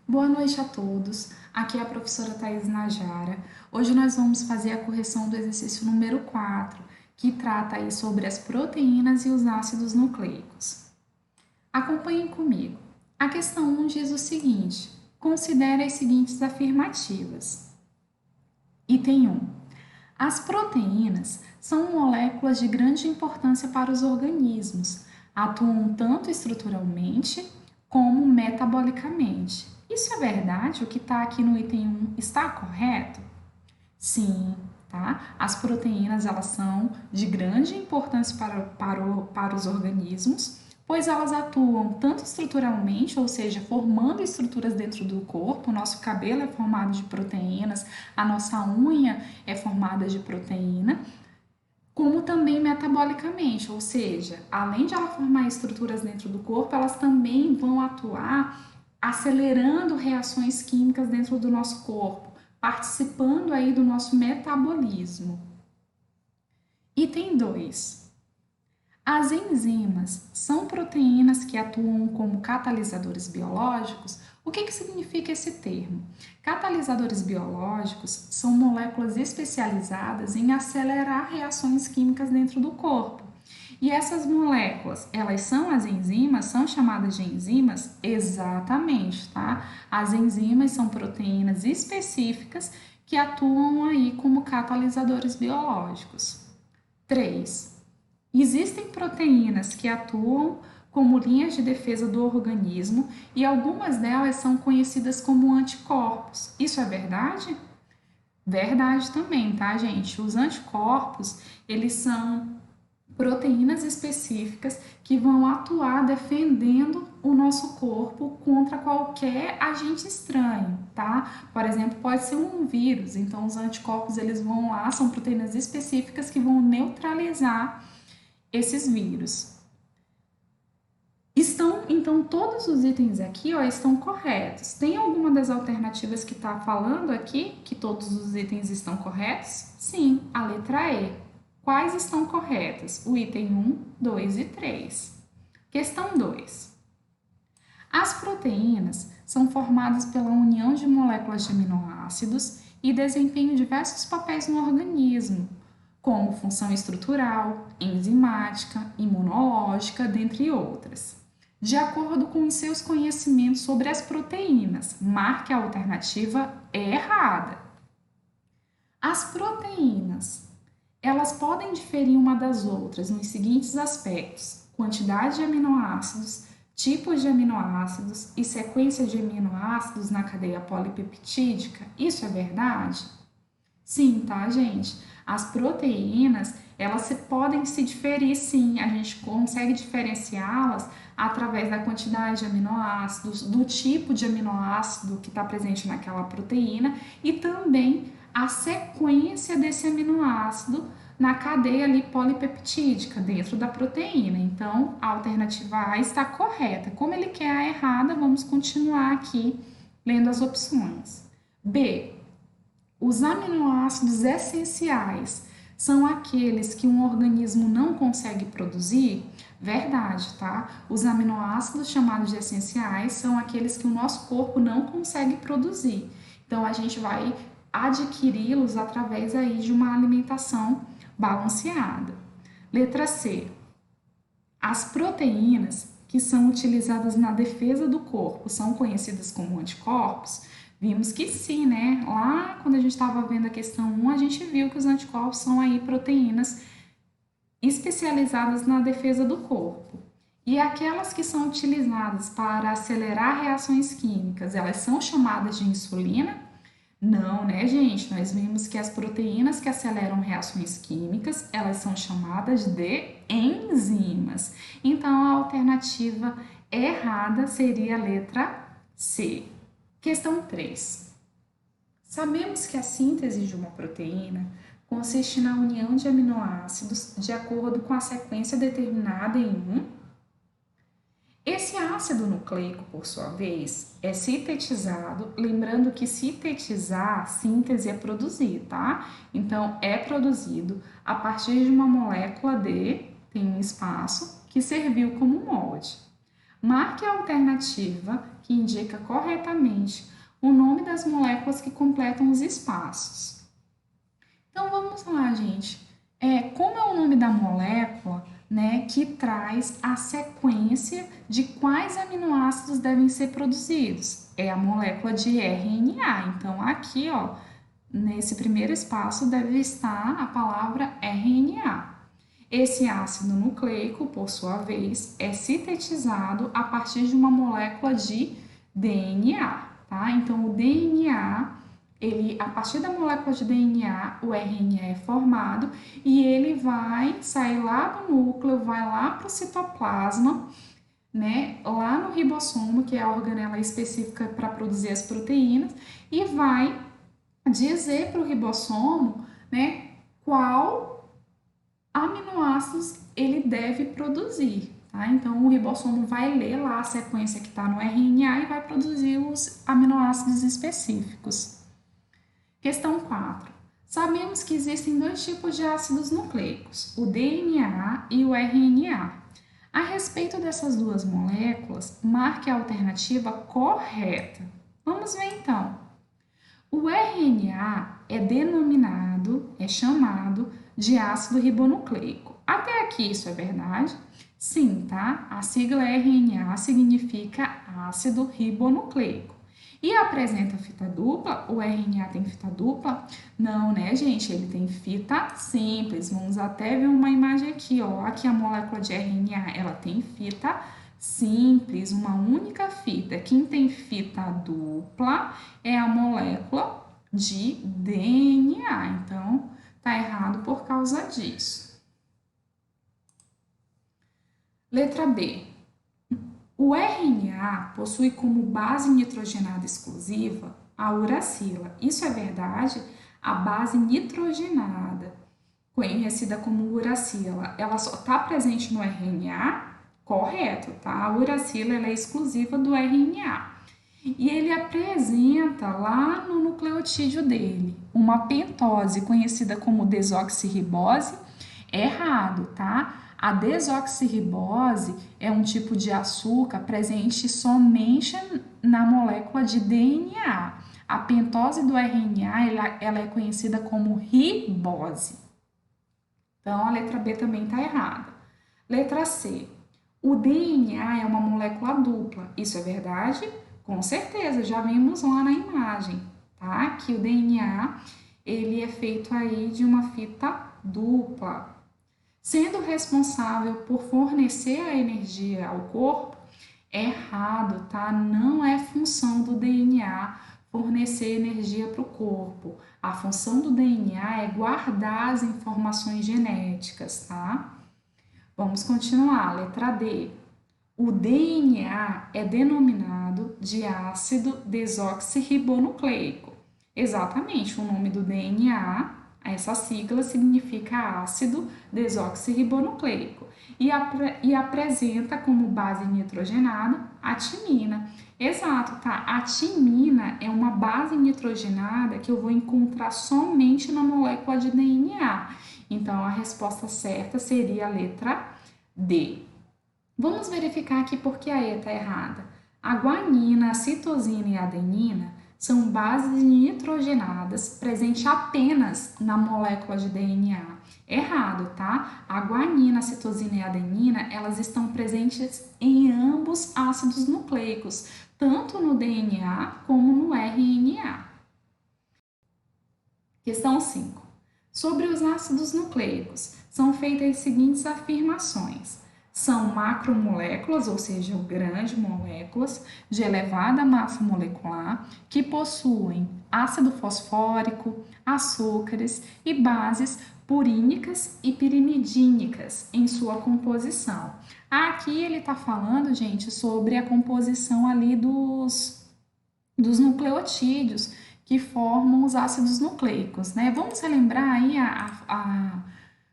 Boa noite a todos. Aqui é a professora Thais Najara. Hoje nós vamos fazer a correção do exercício número 4, que trata aí sobre as proteínas e os ácidos nucleicos. Acompanhem comigo. A questão 1 diz o seguinte: considere as seguintes afirmativas. Item 1. As proteínas são moléculas de grande importância para os organismos, atuam tanto estruturalmente como metabolicamente. Isso é verdade? O que está aqui no item 1 está correto? Sim, tá? As proteínas elas são de grande importância para os organismos, pois elas atuam tanto estruturalmente, ou seja, formando estruturas dentro do corpo. O nosso cabelo é formado de proteínas, a nossa unha é formada de proteína, como também metabolicamente, ou seja, além de ela formar estruturas dentro do corpo, elas também vão atuar acelerando reações químicas dentro do nosso corpo, participando aí do nosso metabolismo. Item 2. As enzimas são proteínas que atuam como catalisadores biológicos. O que significa esse termo? Catalisadores biológicos são moléculas especializadas em acelerar reações químicas dentro do corpo. E essas moléculas, elas são as enzimas, são chamadas de enzimas? Exatamente, tá? As enzimas são proteínas específicas que atuam aí como catalisadores biológicos. 3. Existem proteínas que atuam como linhas de defesa do organismo e algumas delas são conhecidas como anticorpos. Isso é verdade? Verdade também, tá, gente? Os anticorpos, eles são proteínas específicas que vão atuar defendendo o nosso corpo contra qualquer agente estranho, tá? Por exemplo, pode ser um vírus, então os anticorpos eles vão lá, são proteínas específicas que vão neutralizar esses vírus. Então, todos os itens aqui, ó, estão corretos. Tem alguma das alternativas que está falando aqui que todos os itens estão corretos? Sim, a letra E. Quais estão corretas? O item 1, 2 e 3. Questão 2. As proteínas são formadas pela união de moléculas de aminoácidos e desempenham diversos papéis no organismo, como função estrutural, enzimática, imunológica, dentre outras. De acordo com os seus conhecimentos sobre as proteínas, marque a alternativa errada. As proteínas, elas podem diferir uma das outras nos seguintes aspectos: quantidade de aminoácidos, tipos de aminoácidos e sequência de aminoácidos na cadeia polipeptídica. Isso é verdade? Sim, tá, gente? As proteínas, elas podem se diferir, sim. A gente consegue diferenciá-las através da quantidade de aminoácidos, do tipo de aminoácido que está presente naquela proteína e também a sequência desse aminoácido na cadeia ali polipeptídica dentro da proteína. Então, a alternativa A está correta. Como ele quer a errada, vamos continuar aqui lendo as opções. B. Os aminoácidos essenciais são aqueles que um organismo não consegue produzir? Verdade, tá? Os aminoácidos chamados de essenciais são aqueles que o nosso corpo não consegue produzir. Então, a gente vai adquiri-los através aí de uma alimentação balanceada. Letra C. As proteínas que são utilizadas na defesa do corpo são conhecidas como anticorpos? Vimos que sim, né? Lá quando a gente estava vendo a questão 1, a gente viu que os anticorpos são aí proteínas especializadas na defesa do corpo. E aquelas que são utilizadas para acelerar reações químicas, elas são chamadas de insulina? Não, né, gente? Nós vimos que as proteínas que aceleram reações químicas, elas são chamadas de enzimas. Então, a alternativa errada seria a letra C. Questão 3. Sabemos que a síntese de uma proteína consiste na união de aminoácidos de acordo com a sequência determinada em um. Esse ácido nucleico, por sua vez, é sintetizado, lembrando que sintetizar, síntese é produzir, tá? Então, é produzido a partir de uma molécula de, tem um espaço, que serviu como molde. Marque a alternativa que indica corretamente o nome das moléculas que completam os espaços. Então vamos lá, gente. Como é o nome da molécula, né, que traz a sequência de quais aminoácidos devem ser produzidos? É a molécula de RNA. Então aqui, ó, nesse primeiro espaço deve estar a palavra RNA. Esse ácido nucleico, por sua vez, é sintetizado a partir de uma molécula de DNA, tá? Então, o DNA, a partir da molécula de DNA, o RNA é formado e ele vai sair lá do núcleo, vai lá para o citoplasma, né? Lá no ribossomo, que é a organela específica para produzir as proteínas, e vai dizer para o ribossomo, né, qual aminoácidos ele deve produzir, tá? Então, o ribossomo vai ler lá a sequência que está no RNA e vai produzir os aminoácidos específicos. Questão 4. Sabemos que existem dois tipos de ácidos nucleicos, o DNA e o RNA. A respeito dessas duas moléculas, marque a alternativa correta. Vamos ver então. O RNA é chamado de ácido ribonucleico. Até aqui isso é verdade? Sim, tá? A sigla RNA significa ácido ribonucleico. E apresenta fita dupla? O RNA tem fita dupla? Não, né, gente? Ele tem fita simples. Vamos até ver uma imagem aqui, ó. Aqui a molécula de RNA, ela tem fita simples, uma única fita. Quem tem fita dupla é a molécula de DNA. Então, tá errado por causa disso. Letra B. O RNA possui como base nitrogenada exclusiva a uracila. Isso é verdade? A base nitrogenada, conhecida como uracila, ela só está presente no RNA? Correto, tá? A uracila ela é exclusiva do RNA. E ele apresenta lá no nucleotídeo dele uma pentose conhecida como desoxirribose. Errado, tá? A desoxirribose é um tipo de açúcar presente somente na molécula de DNA. A pentose do RNA ela é conhecida como ribose. Então, a letra B também está errada. Letra C. O DNA é uma molécula dupla. Isso é verdade? Com certeza, já vimos lá na imagem, tá? Que o DNA, ele é feito aí de uma fita dupla. Sendo responsável por fornecer a energia ao corpo, é errado, tá? Não é função do DNA fornecer energia para o corpo. A função do DNA é guardar as informações genéticas, tá? Vamos continuar. Letra D. O DNA é denominado de ácido desoxirribonucleico. Exatamente, o nome do DNA, essa sigla significa ácido desoxirribonucleico e apresenta como base nitrogenada a timina. Exato, tá? A timina é uma base nitrogenada que eu vou encontrar somente na molécula de DNA. Então, a resposta certa seria a letra D. Vamos verificar aqui porque a E está errada. A guanina, a citosina e a adenina são bases nitrogenadas presentes apenas na molécula de DNA. Errado, tá? A guanina, a citosina e a adenina, elas estão presentes em ambos ácidos nucleicos, tanto no DNA como no RNA. Questão 5. Sobre os ácidos nucleicos, são feitas as seguintes afirmações. São macromoléculas, ou seja, grandes moléculas de elevada massa molecular que possuem ácido fosfórico, açúcares e bases purínicas e pirimidínicas em sua composição. Aqui ele está falando, gente, sobre a composição ali dos nucleotídeos que formam os ácidos nucleicos, né? Vamos relembrar aí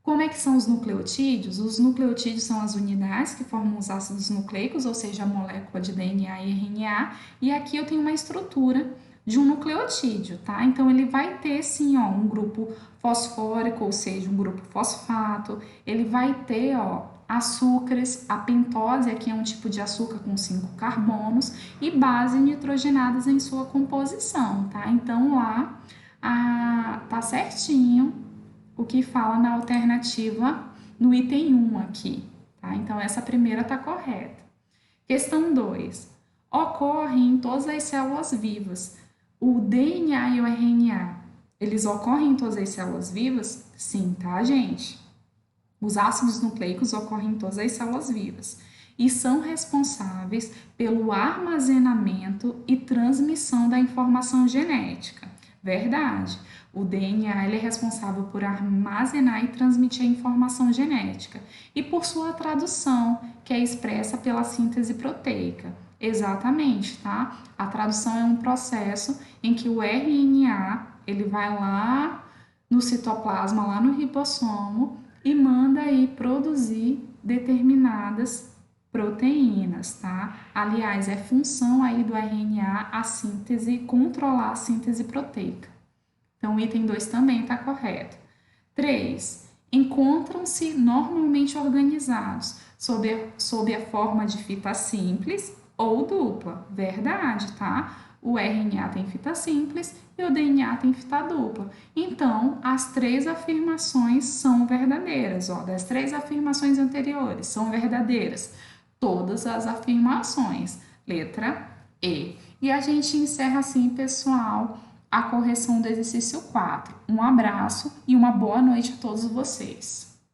como é que são os nucleotídeos? Os nucleotídeos são as unidades que formam os ácidos nucleicos, ou seja, a molécula de DNA e RNA, e aqui eu tenho uma estrutura de um nucleotídeo, tá? Então, ele vai ter, sim, ó, um grupo fosfórico, ou seja, um grupo fosfato, ele vai ter, ó, açúcares, a pentose aqui é um tipo de açúcar com 5 carbonos e base nitrogenadas em sua composição, tá? Então lá tá certinho o que fala na alternativa no item 1 aqui, tá? Então essa primeira tá correta. Questão 2. Ocorre em todas as células vivas. O DNA e o RNA, eles ocorrem em todas as células vivas? Sim, tá, gente? Os ácidos nucleicos ocorrem em todas as células vivas e são responsáveis pelo armazenamento e transmissão da informação genética. Verdade. O DNA ele é responsável por armazenar e transmitir a informação genética e por sua tradução, que é expressa pela síntese proteica. Exatamente, tá? A tradução é um processo em que o RNA ele vai lá no citoplasma, lá no ribossomo, e manda aí produzir determinadas proteínas, tá? Aliás, é função aí do RNA a síntese, controlar a síntese proteica. Então, o item 2 também está correto. 3. Encontram-se normalmente organizados sob a forma de fita simples ou dupla. Verdade, tá? O RNA tem fita simples e o DNA tem fita dupla. Então, as 3 afirmações são verdadeiras. Ó, das 3 afirmações anteriores são verdadeiras. Todas as afirmações. Letra E. E a gente encerra assim, pessoal, a correção do exercício 4. Um abraço e uma boa noite a todos vocês.